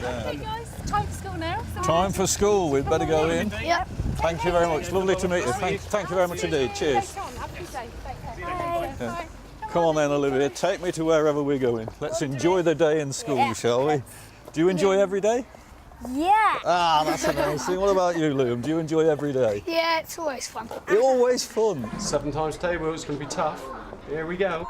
Okay, guys, time for school now. Time for school. We'd better go in. Yep. Thank you very much. Lovely to meet you. Thank you very much indeed. Cheers. Yeah. Come on then, Olivia. Take me to wherever we're going. Let's enjoy the day in school, shall we? Do you enjoy every day? Yeah. Ah, that's amazing. What about you, Liam? Do you enjoy every day? Yeah, it's always fun. It's always fun. 7 times table, it's going to be tough. Here we go.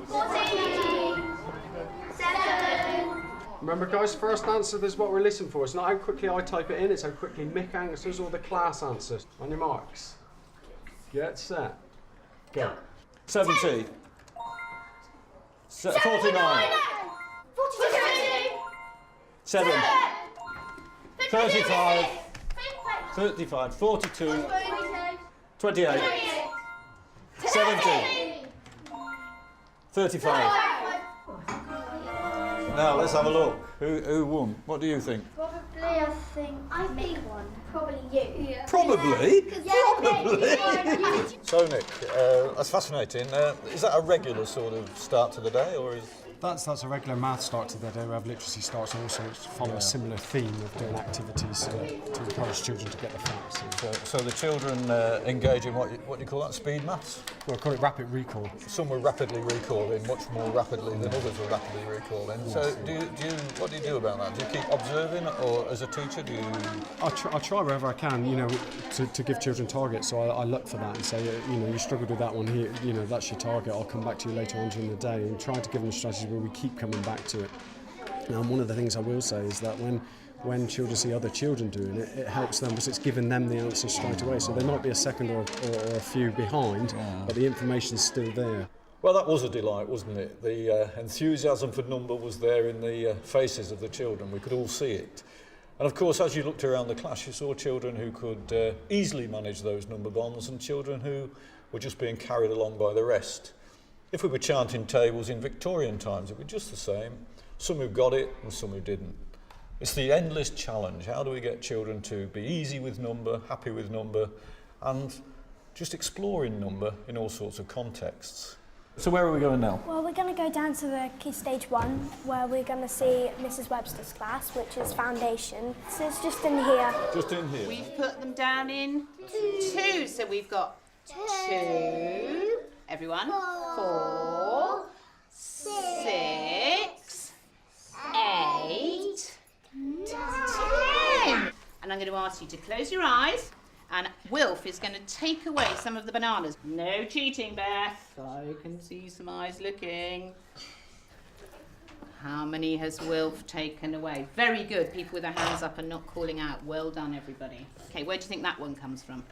14, 7. Remember, guys, first answer is what we're listening for. It's not how quickly I type it in, it's how quickly Mick answers or the class answers. On your marks. Get set. Go. 70. 49. 7. 35. 35. 42. 28. 70. 35. Now let's have a look. Who won? What do you think? Probably, I think one. Probably you. Yeah. Probably? Probably? Yeah. So Nick, that's fascinating. Is that a regular sort of start to the day, or is... That's a regular math start to the day. We have literacy starts and also follow a similar theme of doing activities to encourage children to get the facts. So the children engage in what do you call that? Speed maths? We'll call it rapid recall. Some were rapidly recalling, much more rapidly than others were rapidly recalling. Yes. So what do you do about that? Do you keep observing, or as a teacher do you? I try wherever I can, to give children targets. So I look for that and say, you struggled with that one here. That's your target. I'll come back to you later on during the day and try to give them strategies where we keep coming back to it. And one of the things I will say is that when children see other children doing it, it helps them because it's giving them the answer straight away. So they might be a second or a few behind, but the information's still there. Well, that was a delight, wasn't it? The enthusiasm for number was there in the faces of the children. We could all see it. And of course, as you looked around the class, you saw children who could easily manage those number bonds and children who were just being carried along by the rest. If we were chanting tables in Victorian times, it would be just the same. Some who got it and some who didn't. It's the endless challenge. How do we get children to be easy with number, happy with number, and just exploring number in all sorts of contexts? So where are we going now? Well, we're going to go down to the Key Stage 1, where we're going to see Mrs. Webster's class, which is Foundation. So it's just in here. Just in here. We've put them down in 2. So we've got 2. Everyone. 4, 6, 8, 10. And I'm going to ask you to close your eyes, and Wilf is going to take away some of the bananas. No cheating, Beth. I can see some eyes looking. How many has Wilf taken away? Very good. People with their hands up and not calling out. Well done, everybody. Okay, where do you think that one comes from?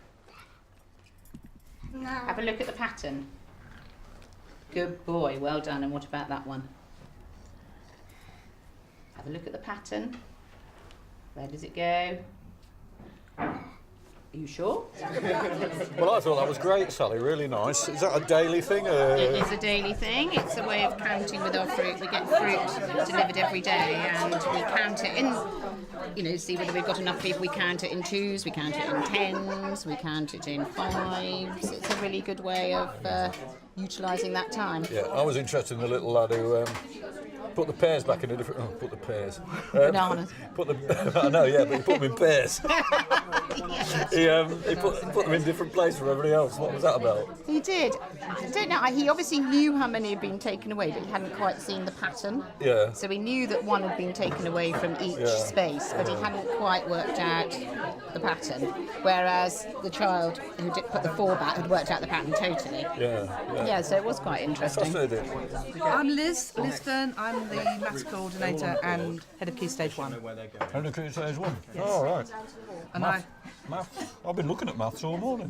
No. Have a look at the pattern. Good boy, well done. And what about that one? Have a look at the pattern. Where does it go? Are you sure? Well, I thought that was great, Sally. Really nice. Is that a daily thing? It is a daily thing. It's a way of counting with our fruit. We get fruit delivered every day, and we count it in, see whether we've got enough people. We count it in 2s, we count it in 10s, we count it in 5s. It's a really good way of utilising that time. Yeah, I was interested in the little lad who put the pears back in a different... Oh, put the pears. Bananas. I know, yeah, but he put them in pairs. He put them in different places from everybody else. What was that about? He did. I don't know. He obviously knew how many had been taken away, but he hadn't quite seen the pattern. Yeah. So he knew that one had been taken away from each space, but he hadn't quite worked out the pattern. Whereas the child who put the 4 back had worked out the pattern totally. Yeah. So it was quite interesting. I'm Liz Fern. I'm the maths coordinator and head of Key Stage 1. Head of Key Stage 1? Yes. Oh, right. And Maths. I've been looking at maths all morning.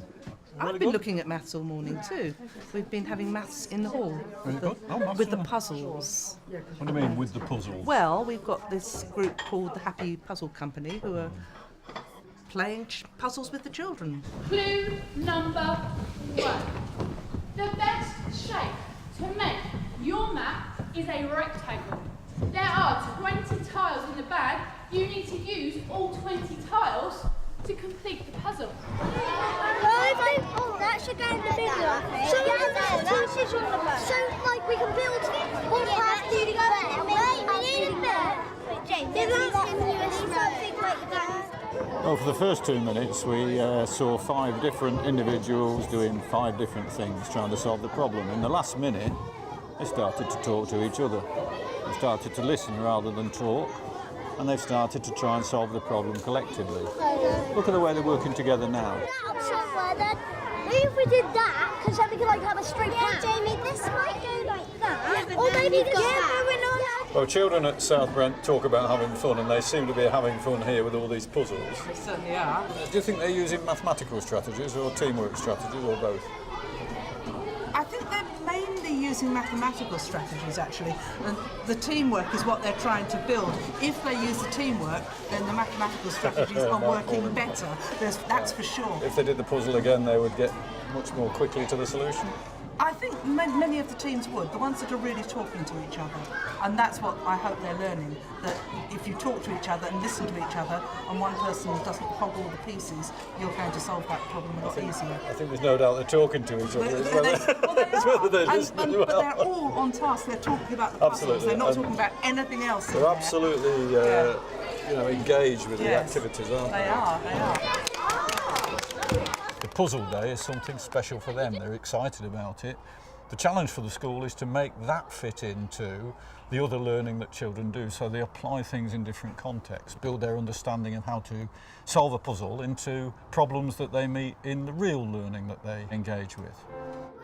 I've been looking at maths all morning too. We've been having maths in the hall with the puzzles. What do you mean, with the puzzles? Well, we've got this group called the Happy Puzzle Company who are playing puzzles with the children. Clue number 1. The best shape to make your map is a rectangle. There are 20 tiles in the bag. You need to use all 20 tiles to complete the puzzle. That should go in the bigger. So we can build one path leading there. We need a bit. Well, for the first 2 minutes, we saw 5 different individuals doing 5 different things, trying to solve the problem. In the last minute, they started to talk to each other. They started to listen rather than talk, and they've started to try and solve the problem collectively. Look at the way they're working together now. Maybe if we did that, because then we could have a straight path. Jamie, this might go like that. Or maybe this Well, children at South Brent talk about having fun, and they seem to be having fun here with all these puzzles. They certainly are. Do you think they're using mathematical strategies or teamwork strategies or both? I think they're mainly using mathematical strategies, actually, and the teamwork is what they're trying to build. If they use the teamwork, then the mathematical strategies are working better. That's for sure. If they did the puzzle again, they would get much more quickly to the solution? I think many of the teams would, the ones that are really talking to each other. And that's what I hope they're learning, that if you talk to each other and listen to each other and one person doesn't hog all the pieces, you're going to solve that problem a lot easier. I think there's no doubt they're talking to each other. But they're all on task, they're talking about the puzzles, Absolutely. they're not talking about anything else. They're absolutely engaged with the activities, aren't they? They are. The puzzle day is something special for them. They're excited about it. The challenge for the school is to make that fit into the other learning that children do, so they apply things in different contexts, build their understanding of how to solve a puzzle into problems that they meet in the real learning that they engage with.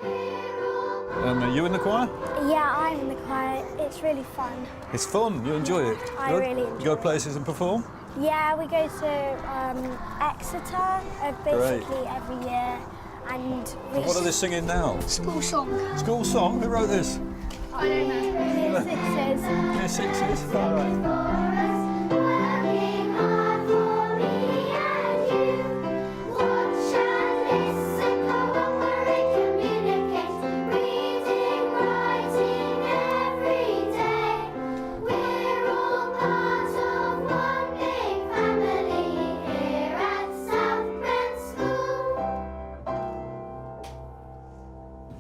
Are you in the choir? Yeah, I'm in the choir. It's really fun. It's fun, you enjoy it? I really enjoy it. You go places and perform? Yeah, we go to Exeter basically every year. And What are they singing now? School song. School song? Who wrote this? I don't know. Year sixes. Year sixes? All right.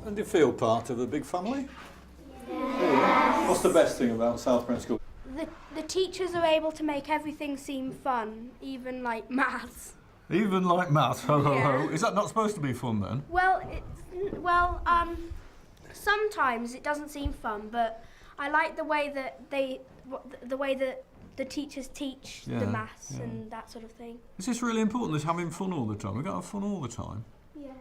And do you feel part of a big family? Yeah. What's the best thing about South Brent School? The teachers are able to make everything seem fun, even like maths. Even like maths, ho ho ho. Yeah. Is that not supposed to be fun then? Sometimes it doesn't seem fun, but I like the way that the teachers teach the maths and that sort of thing. Is this really important, this having fun all the time? We've got to have fun all the time? Yeah.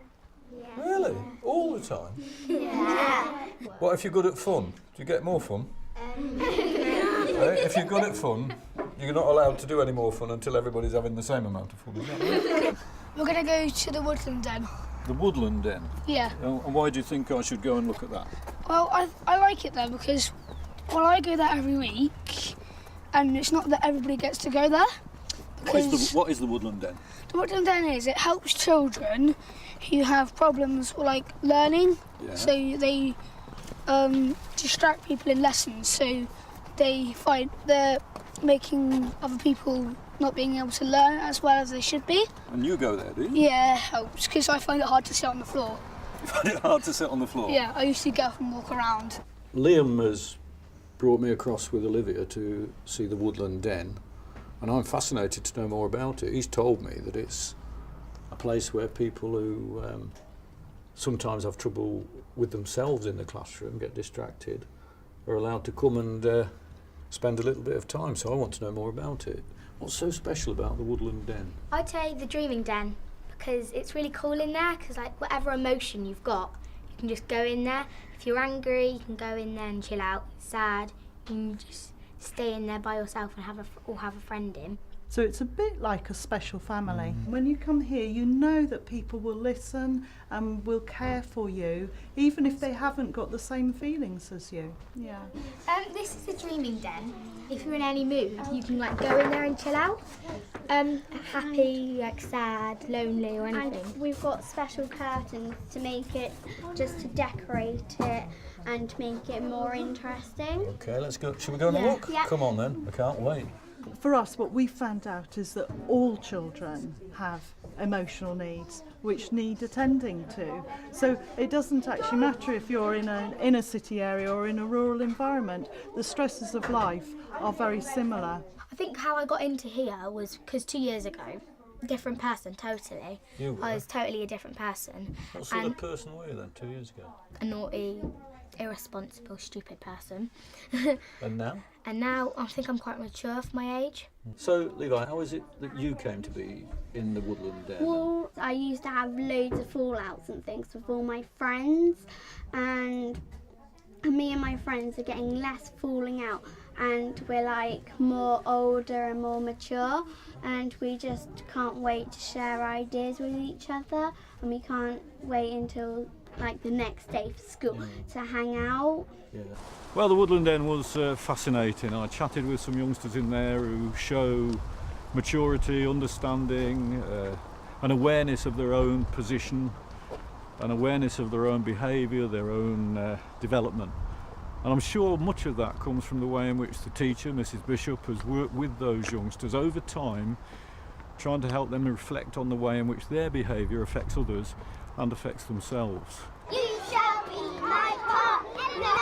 Really? All the time? Yeah. What if you're good at fun? Do you get more fun? If you're good at fun, you're not allowed to do any more fun until everybody's having the same amount of fun, is that right? We're going to go to the Woodland Den. The Woodland Den? Yeah. And why do you think I should go and look at that? Well, I like it there because, I go there every week, and it's not that everybody gets to go there. What is the Woodland Den? The Woodland Den it helps children who have problems like learning, so they distract people in lessons, so they're making other people not being able to learn as well as they should be. And you go there, do you? Yeah, it helps, because I find it hard to sit on the floor. You find it hard to sit on the floor? Yeah, I used to get up and walk around. Liam has brought me across with Olivia to see the Woodland Den, and I'm fascinated to know more about it. He's told me that it's a place where people who sometimes have trouble with themselves in the classroom, get distracted, are allowed to come and spend a little bit of time. So I want to know more about it. What's so special about the Woodland Den? I'd say the Dreaming Den, because it's really cool in there, because whatever emotion you've got, you can just go in there. If you're angry, you can go in there and chill out. Sad, you can just stay in there by yourself and have a friend in. So it's a bit like a special family. When you come here, you know that people will listen and will care for you, even if they haven't got the same feelings as you. Yeah. This is the Dreaming Den. If you're in any mood, you can go in there and chill out. Happy, sad, lonely, or anything. And we've got special curtains to make it, just to decorate it and to make it more interesting. Okay, let's go. Shall we go on a walk? Yeah. Come on then. I can't wait. for us, what we found out is that all children have emotional needs which need attending to. So it doesn't actually matter if you're in an inner city area or in a rural environment. The stresses of life are very similar. I think how I got into here was because 2 years ago, different person totally. You were? I was totally a different person. What sort of person were you then 2 years ago? A naughty, irresponsible, stupid person. And now? And now I think I'm quite mature for my age. So, Levi, how is it that you came to be in the woodland Devon? Well, I used to have loads of fallouts and things with all my friends, and me and my friends are getting less falling out, and we're like more older and more mature, and we just can't wait to share ideas with each other, and we can't wait until like the next day for school to hang out. Yeah. Well, the woodland den was fascinating. I chatted with some youngsters in there who show maturity, understanding, an awareness of their own position, an awareness of their own behaviour, their own development. And I'm sure much of that comes from the way in which the teacher, Mrs. Bishop, has worked with those youngsters over time, trying to help them reflect on the way in which their behaviour affects others and affects themselves. You shall be my partner.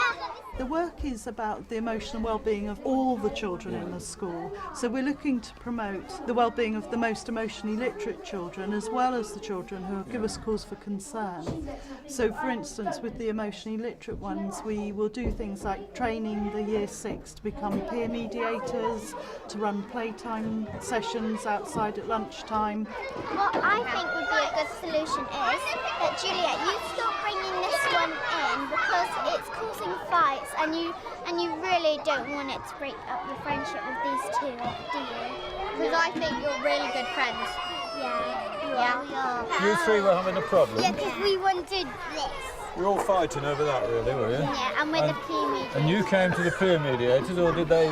The work is about the emotional well-being of all the children in the school. So we're looking to promote the well-being of the most emotionally literate children as well as the children who give us cause for concern. So for instance, with the emotionally literate ones, we will do things like training the year 6 to become peer mediators, to run playtime sessions outside at lunchtime. What I think would be a good solution is that, Juliet, you stop bringing this one in because it's causing fights, and you really don't want it to break up your friendship with these two, do you? Because I think you're really good friends. Yeah. You three were having a problem? Yeah, because we wanted this. You were all fighting over that, really, were you? Yeah, and we're the peer mediators. And you came to the peer mediators, or did they?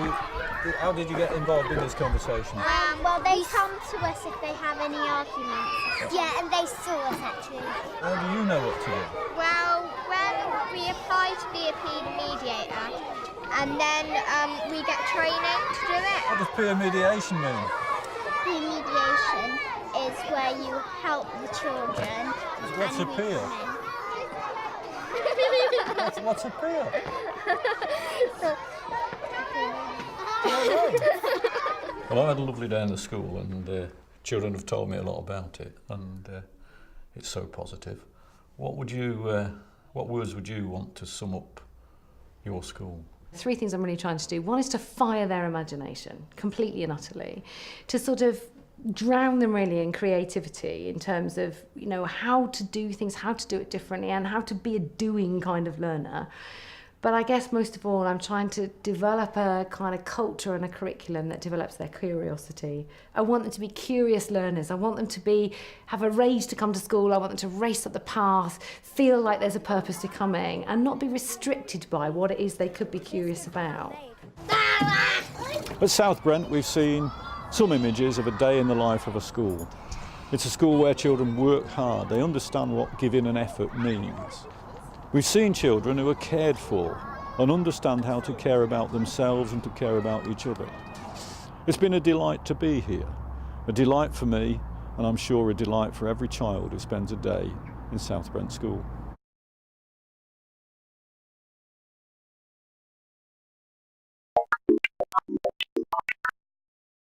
How did you get involved in this conversation? Well, they come to us if they have any arguments. Yeah, and they saw us actually. How do you know what to do? Well, when we apply to be a peer mediator, and then we get training to do it. What does peer mediation mean? Peer mediation is where you help the children. What's a peer? What's a peer? Well, I had a lovely day in the school, and children have told me a lot about it, and it's so positive. What words would you want to sum up your school? 3 things I'm really trying to do. One is to fire their imagination completely and utterly, to sort of drown them really in creativity in terms of, you know, how to do things, how to do it differently, and how to be a doing kind of learner. But I guess most of all, I'm trying to develop a kind of culture and a curriculum that develops their curiosity. I want them to be curious learners. I want them to have a rage to come to school. I want them to race up the path, feel like there's a purpose to coming, and not be restricted by what it is they could be curious about. At South Brent, we've seen some images of a day in the life of a school. It's a school where children work hard. They understand what giving and effort means. We've seen children who are cared for and understand how to care about themselves and to care about each other. It's been a delight to be here, a delight for me, and I'm sure a delight for every child who spends a day in South Brent School.